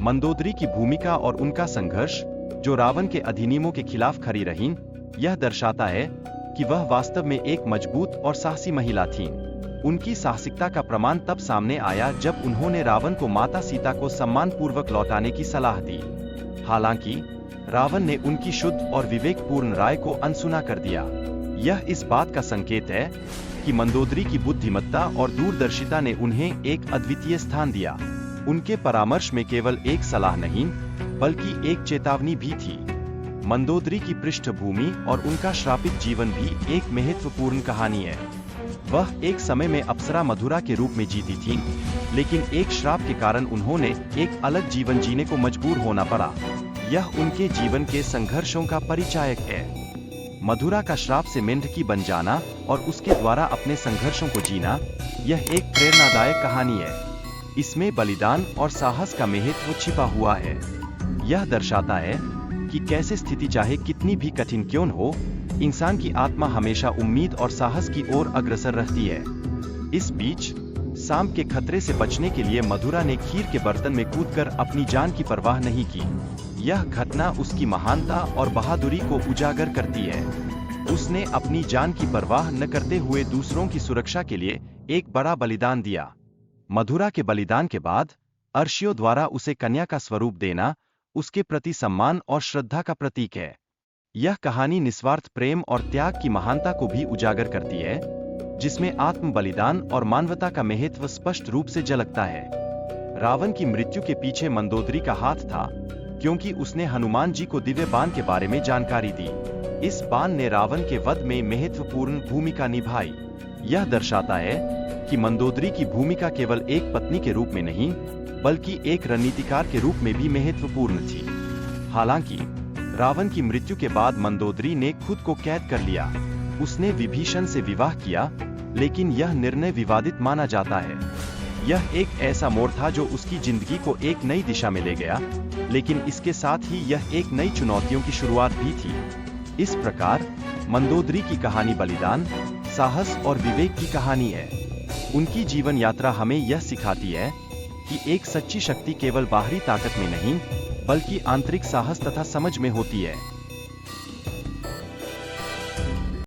मंदोदरी की भूमिका और उनका संघर्ष, जो रावण के अधिनियमों के खिलाफ खड़ी रहीं, यह दर्शाता है कि वह वास्तव में एक मजबूत और साहसी महिला थीं। उनकी साहसिकता का प्रमाण तब सामने आया जब उन्होंने रावण को माता सीता को सम्मानपूर्वक लौटाने की सलाह दी। हालांकि रावण ने उनकी शुद्ध और विवेकपूर्ण राय को अनसुना कर दिया। यह इस बात का संकेत है कि मंदोदरी की बुद्धिमत्ता और दूरदर्शिता ने उन्हें एक अद्वितीय स्थान दिया। उनके परामर्श में केवल एक सलाह नहीं, बल्कि एक चेतावनी भी थी। मंदोदरी की पृष्ठभूमि और उनका श्रापित जीवन भी एक महत्वपूर्ण कहानी है। वह एक समय में अप्सरा मधुरा के रूप में जीती थीं, लेकिन एक श्राप के कारण उन्होंने एक अलग जीवन जीने को मजबूर होना पड़ा। यह उनके जीवन के संघर्षों का परिचायक है। मधुरा का श्राप से मेंढकी बन जाना और उसके द्वारा अपने संघर्षों को जीना, यह एक प्रेरणादायक कहानी है। इसमें बलिदान और साहस का महत्व छिपा हुआ है। यह दर्शाता है कि कैसे स्थिति चाहे कितनी भी कठिन क्यों हो, इंसान की आत्मा हमेशा उम्मीद और साहस की ओर अग्रसर रहती है। इस बीच सांप के खतरे से बचने के लिए मधुरा ने खीर के बर्तन में कूदकर अपनी जान की परवाह नहीं की। यह घटना उसकी महानता और बहादुरी को उजागर करती है। उसने अपनी जान की परवाह न करते हुए दूसरों की सुरक्षा के लिए एक बड़ा बलिदान दिया। मधुरा के बलिदान के बाद अर्षियों द्वारा उसे कन्या का स्वरूप देना उसके प्रति सम्मान और श्रद्धा का प्रतीक है। यह कहानी निस्वार्थ प्रेम और त्याग की महानता को भी उजागर करती है, जिसमें आत्म बलिदान और मानवता का महत्व स्पष्ट रूप से झलकता है। रावण की मृत्यु के पीछे मंदोदरी का हाथ था, क्योंकि उसने हनुमान जी को दिव्य बाण के बारे में जानकारी दी। इस बाण ने रावण के वध में महत्वपूर्ण भूमिका निभाई। यह दर्शाता है कि मंदोदरी की भूमिका केवल एक पत्नी के रूप में नहीं, बल्कि एक रणनीतिकार के रूप में भी महत्वपूर्ण थी। हालांकि रावण की मृत्यु के बाद मंदोदरी ने खुद को कैद कर लिया। उसने विभीषण से विवाह किया, लेकिन यह निर्णय विवादित माना जाता है। यह एक ऐसा मोड़ था जो उसकी जिंदगी को एक नई दिशा में ले गया, लेकिन इसके साथ ही यह एक नई चुनौतियों की शुरुआत भी थी। इस प्रकार मंदोदरी की कहानी बलिदान, साहस और विवेक की कहानी है। उनकी जीवन यात्रा हमें यह सिखाती है कि एक सच्ची शक्ति केवल बाहरी ताकत में नहीं, बल्कि आंतरिक साहस तथा समझ में होती है।